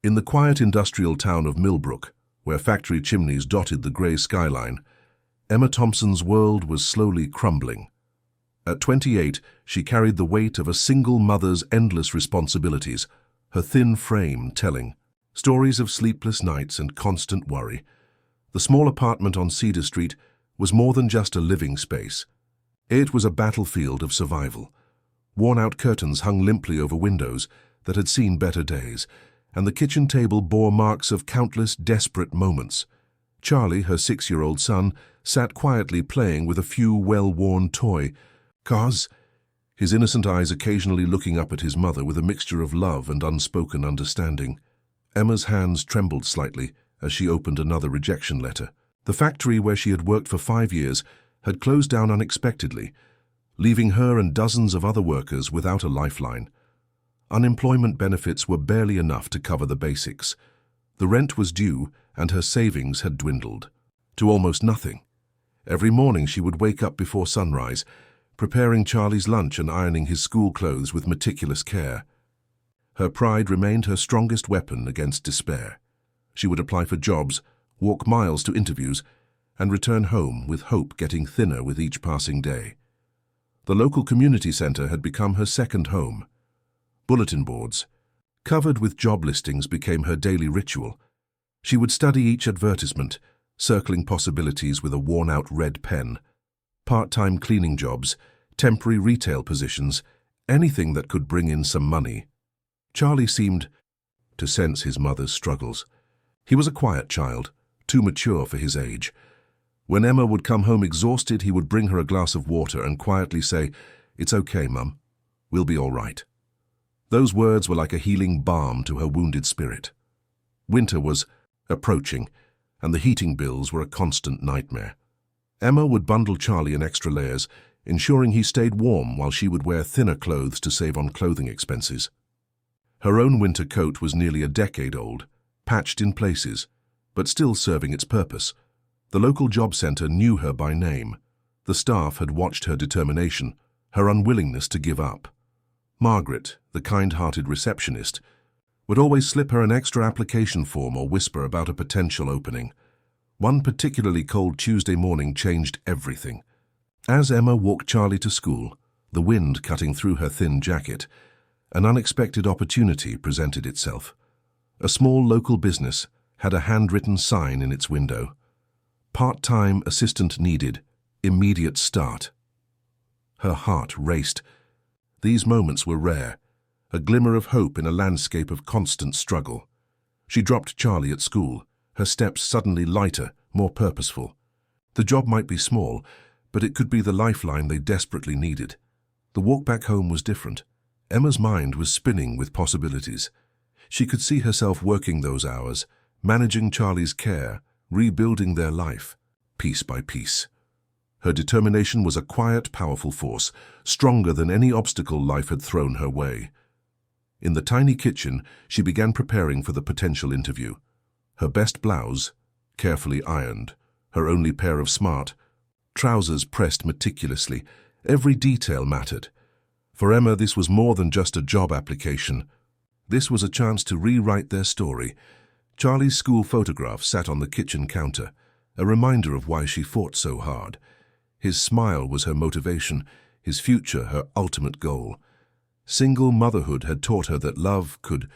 In the quiet industrial town of Millbrook, where factory chimneys dotted the grey skyline, Emma Thompson's world was slowly crumbling. At 28, she carried the weight of a single mother's endless responsibilities, her thin frame telling stories of sleepless nights and constant worry. The small apartment on Cedar Street was more than just a living space. It was a battlefield of survival. Worn-out curtains hung limply over windows that had seen better days, and the kitchen table bore marks of countless desperate moments. Charlie, her 6-year-old son, sat quietly playing with a few well-worn toy cars, his innocent eyes occasionally looking up at his mother with a mixture of love and unspoken understanding. Emma's hands trembled slightly as she opened another rejection letter. The factory where she had worked for 5 years had closed down unexpectedly, leaving her and dozens of other workers without a lifeline. Unemployment benefits were barely enough to cover the basics. The rent was due, and her savings had dwindled to almost nothing. Every morning she would wake up before sunrise, preparing Charlie's lunch and ironing his school clothes with meticulous care. Her pride remained her strongest weapon against despair. She would apply for jobs, walk miles to interviews, and return home with hope getting thinner with each passing day. The local community center had become her second home. Bulletin boards, covered with job listings, became her daily ritual. She would study each advertisement, circling possibilities with a worn-out red pen. Part-time cleaning jobs, temporary retail positions, anything that could bring in some money. Charlie seemed to sense his mother's struggles. He was a quiet child, too mature for his age. When Emma would come home exhausted, he would bring her a glass of water and quietly say, "It's okay, Mum. We'll be all right." Those words were like a healing balm to her wounded spirit. Winter was approaching, and the heating bills were a constant nightmare. Emma would bundle Charlie in extra layers, ensuring he stayed warm while she would wear thinner clothes to save on clothing expenses. Her own winter coat was nearly a decade old, patched in places, but still serving its purpose. The local job center knew her by name. The staff had watched her determination, her unwillingness to give up. Margaret, the kind-hearted receptionist, would always slip her an extra application form or whisper about a potential opening. One particularly cold Tuesday morning changed everything. As Emma walked Charlie to school, the wind cutting through her thin jacket, an unexpected opportunity presented itself. A small local business had a handwritten sign in its window. Part-time assistant needed, immediate start. Her heart raced. These moments were rare, a glimmer of hope in a landscape of constant struggle. She dropped Charlie at school, her steps suddenly lighter, more purposeful. The job might be small, but it could be the lifeline they desperately needed. The walk back home was different. Emma's mind was spinning with possibilities. She could see herself working those hours, managing Charlie's care, rebuilding their life, piece by piece. Her determination was a quiet, powerful force, stronger than any obstacle life had thrown her way. In the tiny kitchen, she began preparing for the potential interview. Her best blouse, carefully ironed, her only pair of smart trousers pressed meticulously. Every detail mattered. For Emma, this was more than just a job application. This was a chance to rewrite their story. Charlie's school photograph sat on the kitchen counter, a reminder of why she fought so hard. His smile was her motivation, his future her ultimate goal. Single motherhood had taught her that love could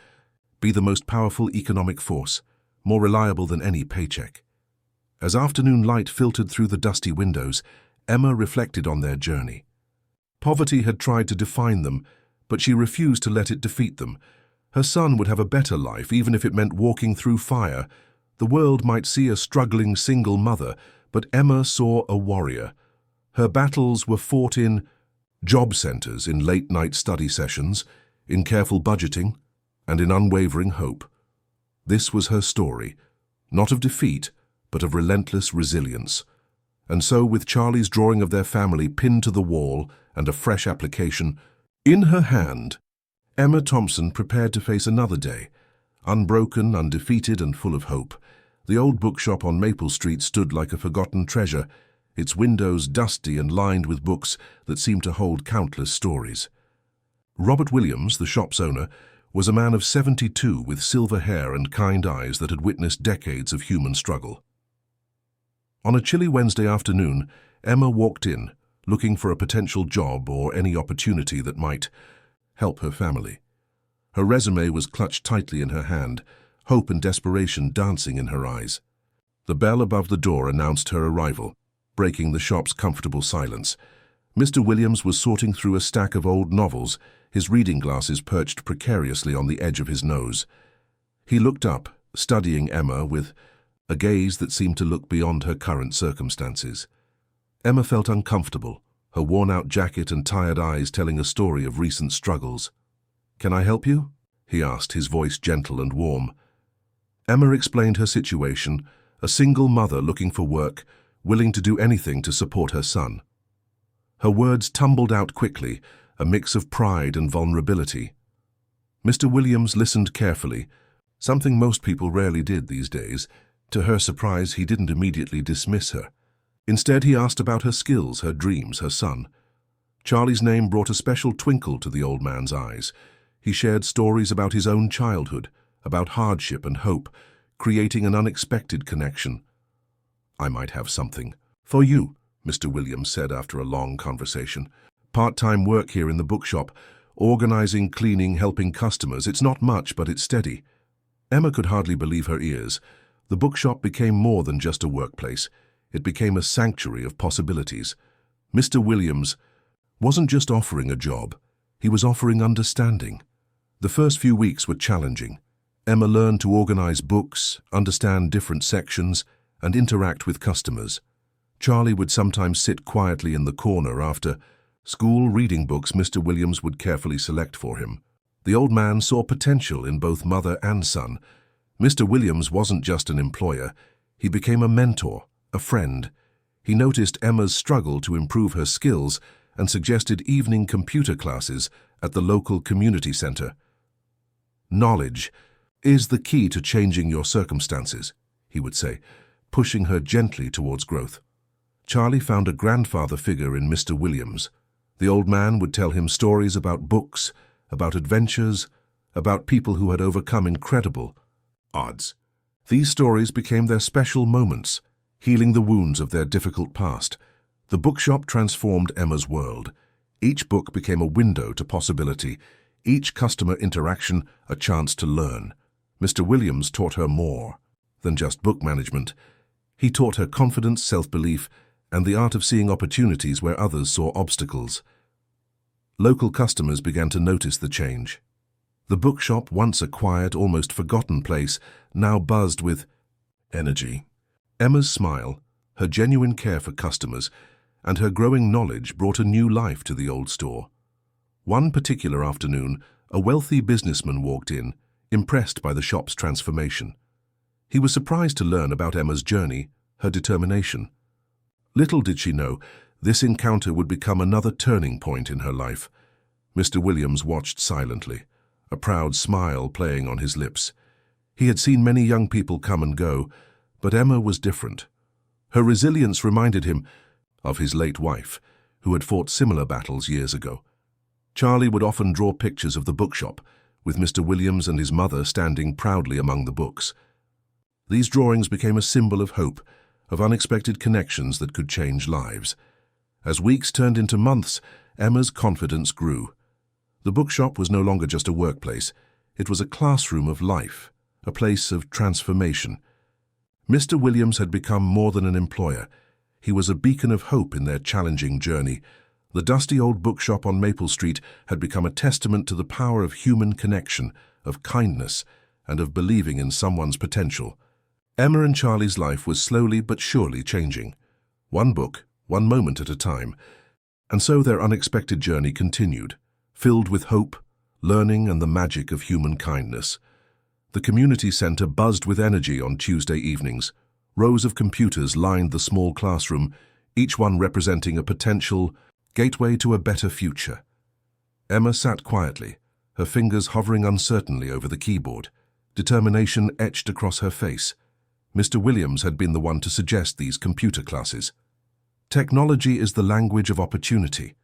be the most powerful economic force, more reliable than any paycheck. As afternoon light filtered through the dusty windows, Emma reflected on their journey. Poverty had tried to define them, but she refused to let it defeat them. Her son would have a better life, even if it meant walking through fire. The world might see a struggling single mother, but Emma saw a warrior. Her battles were fought in job centers, in late-night study sessions, in careful budgeting, and in unwavering hope. This was her story, not of defeat, but of relentless resilience. And so, with Charlie's drawing of their family pinned to the wall and a fresh application in her hand, Emma Thompson prepared to face another day, unbroken, undefeated, and full of hope. The old bookshop on Maple Street stood like a forgotten treasure, its windows dusty and lined with books that seemed to hold countless stories. Robert Williams, the shop's owner, was a man of 72 with silver hair and kind eyes that had witnessed decades of human struggle. On a chilly Wednesday afternoon, Emma walked in, looking for a potential job or any opportunity that might help her family. Her resume was clutched tightly in her hand, hope and desperation dancing in her eyes. The bell above the door announced her arrival, breaking the shop's comfortable silence. Mr. Williams was sorting through a stack of old novels, his reading glasses perched precariously on the edge of his nose. He looked up, studying Emma with a gaze that seemed to look beyond her current circumstances. Emma felt uncomfortable, her worn-out jacket and tired eyes telling a story of recent struggles. "Can I help you?" he asked, his voice gentle and warm. Emma explained her situation, a single mother looking for work, willing to do anything to support her son. Her words tumbled out quickly, a mix of pride and vulnerability. Mr. Williams listened carefully, something most people rarely did these days. To her surprise, he didn't immediately dismiss her. Instead, he asked about her skills, her dreams, her son. Charlie's name brought a special twinkle to the old man's eyes. He shared stories about his own childhood, about hardship and hope, creating an unexpected connection. "I might have something for you," Mr. Williams said after a long conversation. "Part-time work here in the bookshop, organizing, cleaning, helping customers. It's not much, but it's steady." Emma could hardly believe her ears. The bookshop became more than just a workplace. It became a sanctuary of possibilities. Mr. Williams wasn't just offering a job, he was offering understanding. The first few weeks were challenging. Emma learned to organize books, understand different sections, and interact with customers. Charlie would sometimes sit quietly in the corner after school reading books Mr. Williams would carefully select for him. The old man saw potential in both mother and son. Mr. Williams wasn't just an employer, he became a mentor, a friend. He noticed Emma's struggle to improve her skills and suggested evening computer classes at the local community center. "Knowledge is the key to changing your circumstances," he would say, pushing her gently towards growth. Charlie found a grandfather figure in Mr. Williams. The old man would tell him stories about books, about adventures, about people who had overcome incredible odds. These stories became their special moments, healing the wounds of their difficult past. The bookshop transformed Emma's world. Each book became a window to possibility, each customer interaction a chance to learn. Mr. Williams taught her more than just book management. He taught her confidence, self-belief, and the art of seeing opportunities where others saw obstacles. Local customers began to notice the change. The bookshop, once a quiet, almost forgotten place, now buzzed with energy. Emma's smile, her genuine care for customers, and her growing knowledge brought a new life to the old store. One particular afternoon, a wealthy businessman walked in, impressed by the shop's transformation. He was surprised to learn about Emma's journey, her determination. Little did she know, this encounter would become another turning point in her life. Mr. Williams watched silently, a proud smile playing on his lips. He had seen many young people come and go, but Emma was different. Her resilience reminded him of his late wife, who had fought similar battles years ago. Charlie would often draw pictures of the bookshop, with Mr. Williams and his mother standing proudly among the books. These drawings became a symbol of hope, of unexpected connections that could change lives. As weeks turned into months, Emma's confidence grew. The bookshop was no longer just a workplace. It was a classroom of life, a place of transformation. Mr. Williams had become more than an employer. He was a beacon of hope in their challenging journey. The dusty old bookshop on Maple Street had become a testament to the power of human connection, of kindness, and of believing in someone's potential. Emma and Charlie's life was slowly but surely changing. One book, one moment at a time. And so their unexpected journey continued, filled with hope, learning, and the magic of human kindness. The community center buzzed with energy on Tuesday evenings. Rows of computers lined the small classroom, each one representing a potential gateway to a better future. Emma sat quietly, her fingers hovering uncertainly over the keyboard. Determination etched across her face. Mr. Williams had been the one to suggest these computer classes. "Technology is the language of opportunity,"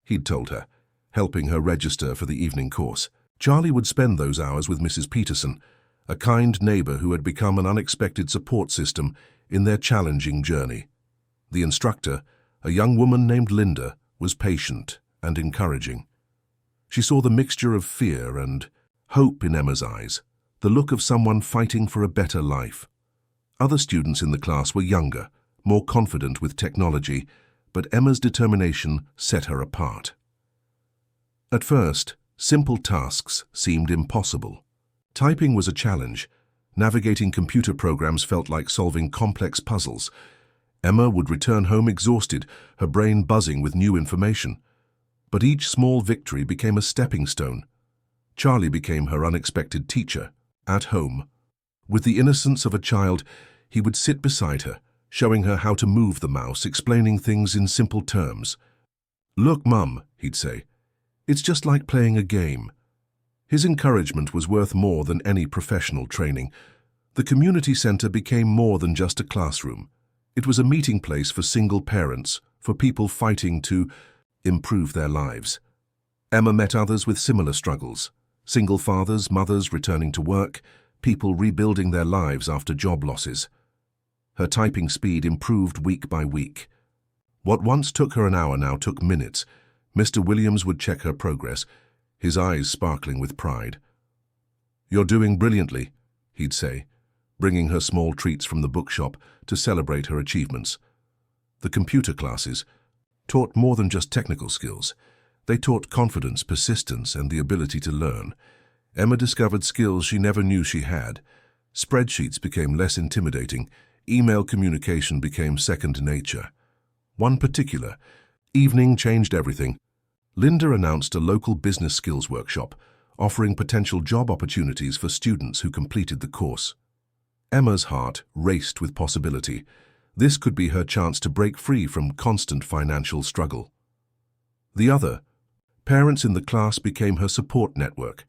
he'd told her, helping her register for the evening course. Charlie would spend those hours with Mrs. Peterson, a kind neighbor who had become an unexpected support system in their challenging journey. The instructor, a young woman named Linda, was patient and encouraging. She saw the mixture of fear and hope in Emma's eyes, the look of someone fighting for a better life. Other students in the class were younger, more confident with technology, but Emma's determination set her apart. At first, simple tasks seemed impossible. Typing was a challenge. Navigating computer programs felt like solving complex puzzles. Emma would return home exhausted, her brain buzzing with new information. But each small victory became a stepping stone. Charlie became her unexpected teacher, at home. With the innocence of a child, he would sit beside her, showing her how to move the mouse, explaining things in simple terms. "Look, Mum," he'd say, "it's just like playing a game." His encouragement was worth more than any professional training. The community center became more than just a classroom. It was a meeting place for single parents, for people fighting to improve their lives. Emma met others with similar struggles. Single fathers, mothers returning to work, people rebuilding their lives after job losses. Her typing speed improved week by week. What once took her an hour now took minutes. Mr. Williams would check her progress, his eyes sparkling with pride. "You're doing brilliantly," he'd say, bringing her small treats from the bookshop to celebrate her achievements. The computer classes taught more than just technical skills. They taught confidence, persistence, and the ability to learn. Emma discovered skills she never knew she had. Spreadsheets became less intimidating. Email communication became second nature. One particular evening changed everything. Linda announced a local business skills workshop, offering potential job opportunities for students who completed the course. Emma's heart raced with possibility. This could be her chance to break free from constant financial struggle. The other, parents in the class became her support network.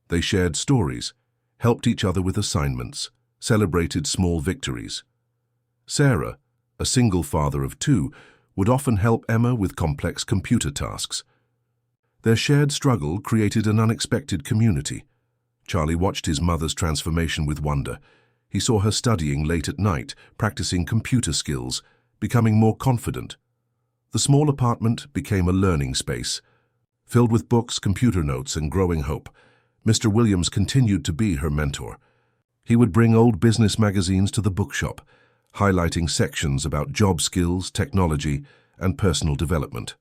They shared stories, helped each other with assignments, celebrated small victories. Sarah, a single father of two, would often help Emma with complex computer tasks. Their shared struggle created an unexpected community. Charlie watched his mother's transformation with wonder. He saw her studying late at night, practicing computer skills, becoming more confident. The small apartment became a learning space. Filled with books, computer notes, and growing hope, Mr. Williams continued to be her mentor. He would bring old business magazines to the bookshop, highlighting sections about job skills, technology, and personal development.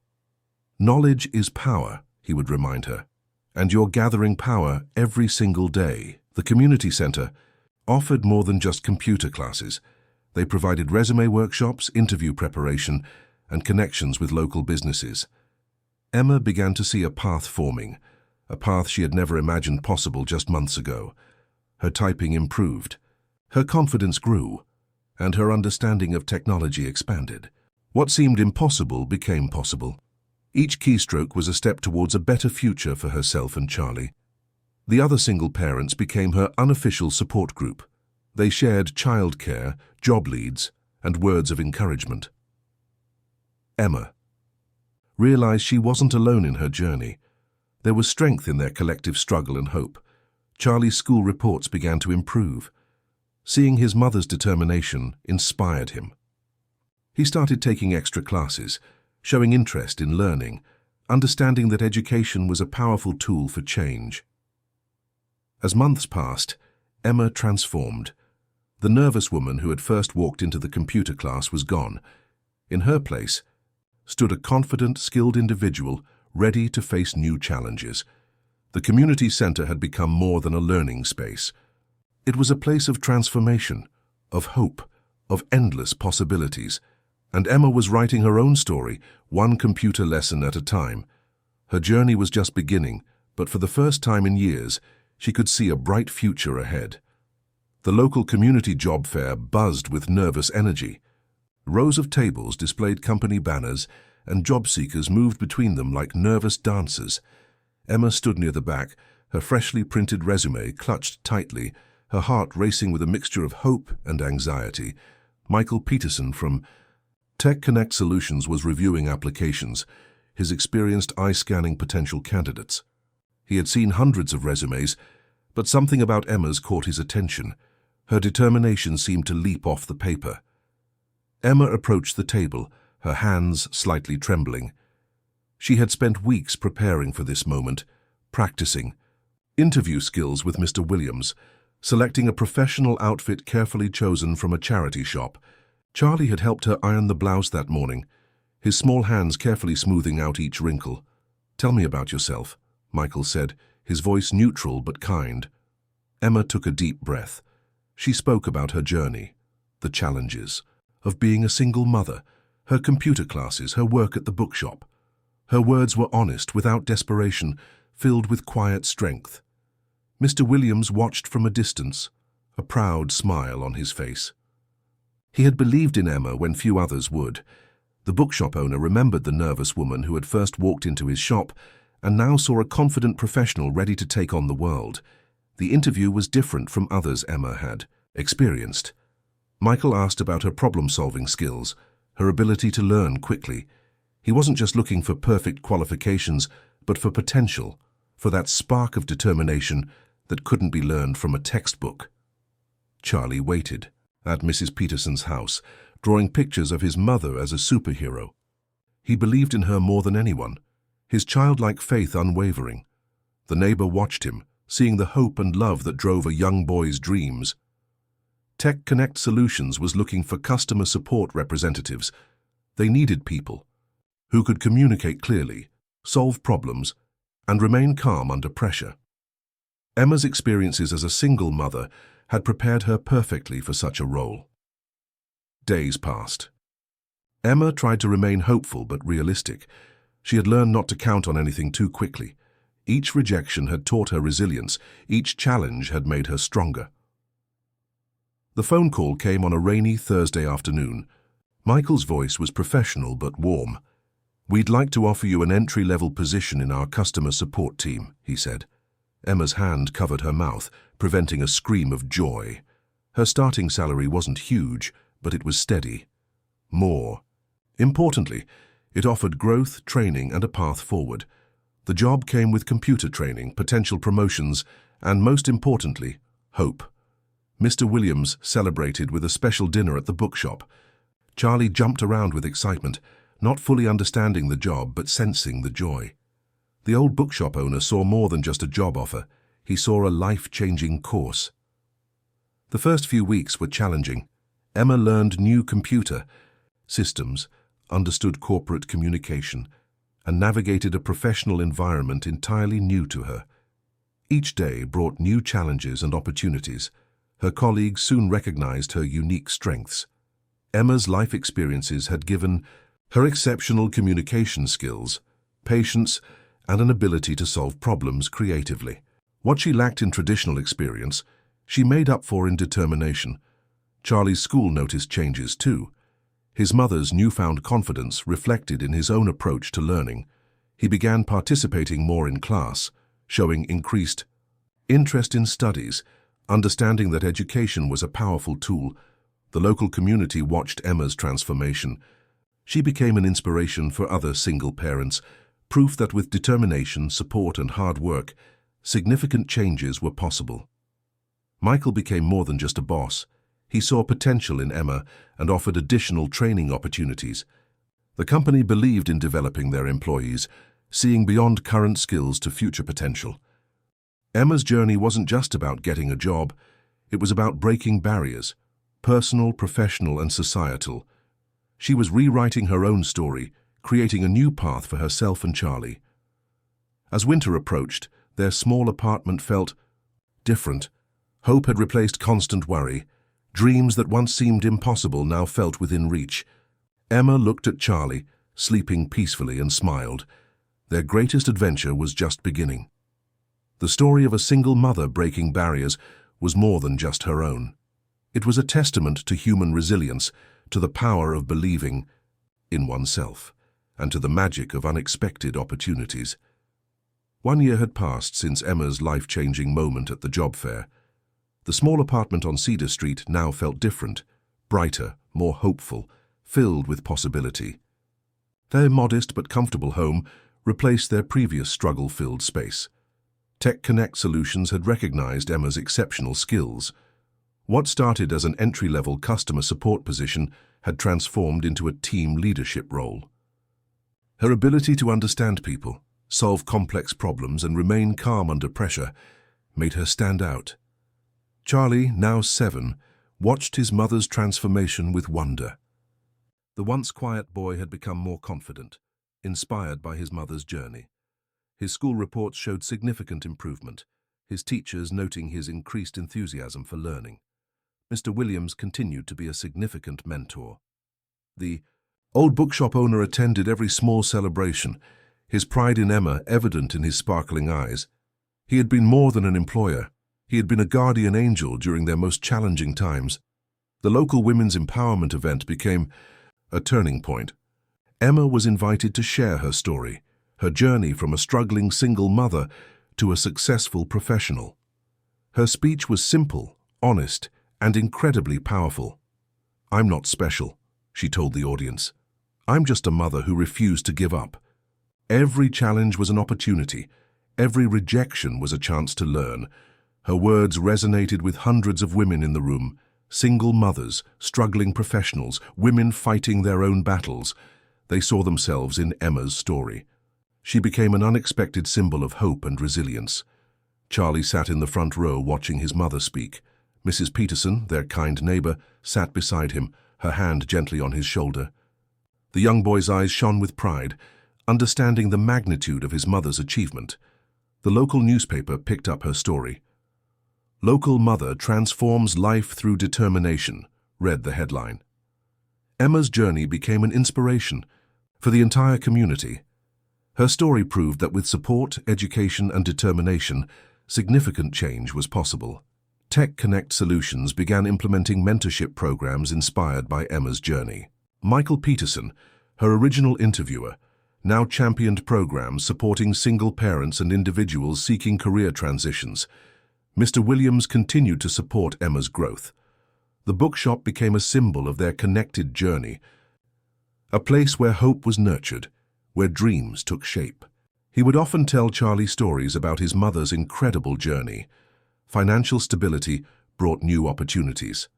"Knowledge is power," he would remind her, "and you're gathering power every single day." The community center offered more than just computer classes. They provided resume workshops, interview preparation, and connections with local businesses. Emma began to see a path forming, a path she had never imagined possible just months ago. Her typing improved, her confidence grew, and her understanding of technology expanded. What seemed impossible became possible. Each keystroke was a step towards a better future for herself and Charlie. The other single parents became her unofficial support group. They shared childcare, job leads, and words of encouragement. Emma realized she wasn't alone in her journey. There was strength in their collective struggle and hope. Charlie's school reports began to improve. Seeing his mother's determination inspired him. He started taking extra classes, showing interest in learning, understanding that education was a powerful tool for change. As months passed, Emma transformed. The nervous woman who had first walked into the computer class was gone. In her place stood a confident, skilled individual ready to face new challenges. The community center had become more than a learning space. It was a place of transformation, of hope, of endless possibilities. And Emma was writing her own story, one computer lesson at a time. Her journey was just beginning, but for the first time in years, she could see a bright future ahead. The local community job fair buzzed with nervous energy. Rows of tables displayed company banners, and job seekers moved between them like nervous dancers. Emma stood near the back, her freshly printed resume clutched tightly, her heart racing with a mixture of hope and anxiety. Michael Peterson from Tech Connect Solutions was reviewing applications, his experienced eye scanning potential candidates. He had seen hundreds of resumes, but something about Emma's caught his attention. Her determination seemed to leap off the paper. Emma approached the table, her hands slightly trembling. She had spent weeks preparing for this moment, practicing interview skills with Mr. Williams, selecting a professional outfit carefully chosen from a charity shop. Charlie had helped her iron the blouse that morning, his small hands carefully smoothing out each wrinkle. "Tell me about yourself," Michael said, his voice neutral but kind. Emma took a deep breath. She spoke about her journey, the challenges of being a single mother, her computer classes, her work at the bookshop. Her words were honest, without desperation, filled with quiet strength. Mr. Williams watched from a distance, a proud smile on his face. He had believed in Emma when few others would. The bookshop owner remembered the nervous woman who had first walked into his shop and now saw a confident professional ready to take on the world. The interview was different from others Emma had experienced. Michael asked about her problem-solving skills, her ability to learn quickly. He wasn't just looking for perfect qualifications, but for potential, for that spark of determination that couldn't be learned from a textbook. Charlie waited at Mrs. Peterson's house, drawing pictures of his mother as a superhero. He believed in her more than anyone, his childlike faith unwavering. The neighbor watched him, seeing the hope and love that drove a young boy's dreams. Tech Connect Solutions was looking for customer support representatives. They needed people who could communicate clearly, solve problems, and remain calm under pressure. Emma's experiences as a single mother had prepared her perfectly for such a role. Days passed. Emma tried to remain hopeful but realistic. She had learned not to count on anything too quickly. Each rejection had taught her resilience. Each challenge had made her stronger. The phone call came on a rainy Thursday afternoon. Michael's voice was professional but warm. "We'd like to offer you an entry-level position in our customer support team," he said. Emma's hand covered her mouth, preventing a scream of joy. Her starting salary wasn't huge, but it was steady. More. Importantly, it offered growth, training, and a path forward. The job came with computer training, potential promotions, and most importantly, hope. Mr. Williams celebrated with a special dinner at the bookshop. Charlie jumped around with excitement, not fully understanding the job but sensing the joy. The old bookshop owner saw more than just a job offer. He saw a life-changing course. The first few weeks were challenging. Emma learned new computer systems, understood corporate communication, and navigated a professional environment entirely new to her. Each day brought new challenges and opportunities. Her colleagues soon recognized her unique strengths. Emma's life experiences had given her exceptional communication skills, patience, and an ability to solve problems creatively. What she lacked in traditional experience, she made up for in determination. Charlie's school noticed changes too. His mother's newfound confidence reflected in his own approach to learning. He began participating more in class, showing increased interest in studies, understanding that education was a powerful tool. The local community watched Emma's transformation. She became an inspiration for other single parents, proof that with determination, support, and hard work, significant changes were possible. Michael became more than just a boss. He saw potential in Emma and offered additional training opportunities. The company believed in developing their employees, seeing beyond current skills to future potential. Emma's journey wasn't just about getting a job. It was about breaking barriers, personal, professional, and societal. She was rewriting her own story, creating a new path for herself and Charlie. As winter approached, their small apartment felt different. Hope had replaced constant worry. Dreams that once seemed impossible now felt within reach. Emma looked at Charlie, sleeping peacefully, and smiled. Their greatest adventure was just beginning. The story of a single mother breaking barriers was more than just her own. It was a testament to human resilience, to the power of believing in oneself, and to the magic of unexpected opportunities. 1 year had passed since Emma's life-changing moment at the job fair. The small apartment on Cedar Street now felt different, brighter, more hopeful, filled with possibility. Their modest but comfortable home replaced their previous struggle-filled space. Tech Connect Solutions had recognized Emma's exceptional skills. What started as an entry-level customer support position had transformed into a team leadership role. Her ability to understand people, solve complex problems, and remain calm under pressure made her stand out. Charlie, now 7, watched his mother's transformation with wonder. The once quiet boy had become more confident, inspired by his mother's journey. His school reports showed significant improvement, his teachers noting his increased enthusiasm for learning. Mr. Williams continued to be a significant mentor. The old bookshop owner attended every small celebration, his pride in Emma evident in his sparkling eyes. He had been more than an employer. He had been a guardian angel during their most challenging times. The local women's empowerment event became a turning point. Emma was invited to share her story, her journey from a struggling single mother to a successful professional. Her speech was simple, honest, and incredibly powerful. "I'm not special," she told the audience. "I'm just a mother who refused to give up." Every challenge was an opportunity. Every rejection was a chance to learn. Her words resonated with hundreds of women in the room, single mothers, struggling professionals, women fighting their own battles. They saw themselves in Emma's story. She became an unexpected symbol of hope and resilience. Charlie sat in the front row watching his mother speak. Mrs. Peterson, their kind neighbor, sat beside him, her hand gently on his shoulder. The young boy's eyes shone with pride, understanding the magnitude of his mother's achievement. The local newspaper picked up her story. "Local Mother Transforms Life Through Determination," read the headline. Emma's journey became an inspiration for the entire community. Her story proved that with support, education, and determination, significant change was possible. Tech Connect Solutions began implementing mentorship programs inspired by Emma's journey. Michael Peterson, her original interviewer, now championed programs supporting single parents and individuals seeking career transitions. Mr. Williams continued to support Emma's growth. The bookshop became a symbol of their connected journey, a place where hope was nurtured, where dreams took shape. He would often tell Charlie stories about his mother's incredible journey. Financial stability brought new opportunities.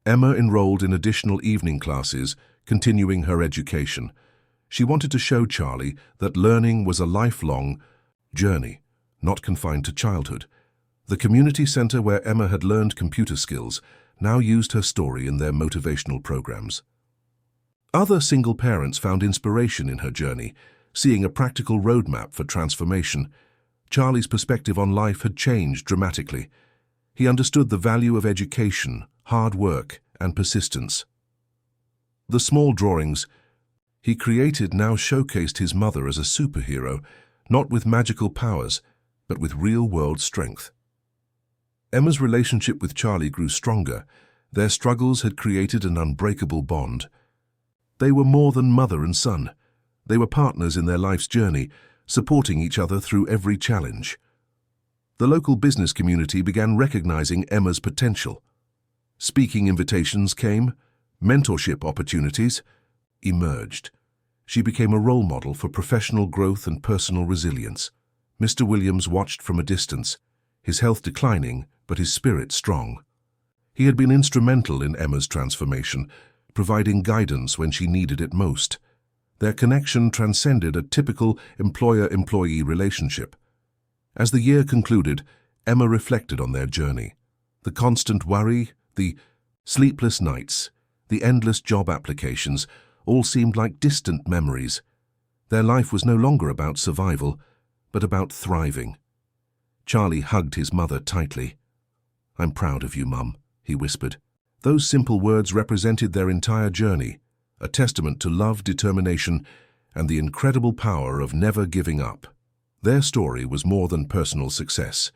Emma enrolled in additional evening classes, continuing her education. She wanted to show Charlie that learning was a lifelong journey, not confined to childhood. The community center where Emma had learned computer skills now used her story in their motivational programs. Other single parents found inspiration in her journey, seeing a practical roadmap for transformation. Charlie's perspective on life had changed dramatically. He understood the value of education, hard work, and persistence. The small drawings he created now showcased his mother as a superhero, not with magical powers, but with real-world strength. Emma's relationship with Charlie grew stronger. Their struggles had created an unbreakable bond. They were more than mother and son. They were partners in their life's journey, supporting each other through every challenge. The local business community began recognizing Emma's potential. Speaking invitations came, mentorship opportunities emerged. She became a role model for professional growth and personal resilience. Mr. Williams watched from a distance, his health declining, but his spirit strong. He had been instrumental in Emma's transformation, providing guidance when she needed it most. Their connection transcended a typical employer-employee relationship. As the year concluded, Emma reflected on their journey. The constant worry, the sleepless nights, the endless job applications, all seemed like distant memories. Their life was no longer about survival, but about thriving. Charlie hugged his mother tightly. "I'm proud of you, Mum," he whispered. Those simple words represented their entire journey, a testament to love, determination, and the incredible power of never giving up. Their story was more than personal success.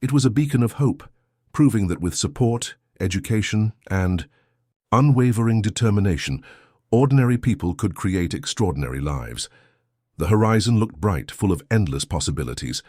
It was a beacon of hope, proving that with support, education, and unwavering determination, ordinary people could create extraordinary lives. The horizon looked bright, full of endless possibilities.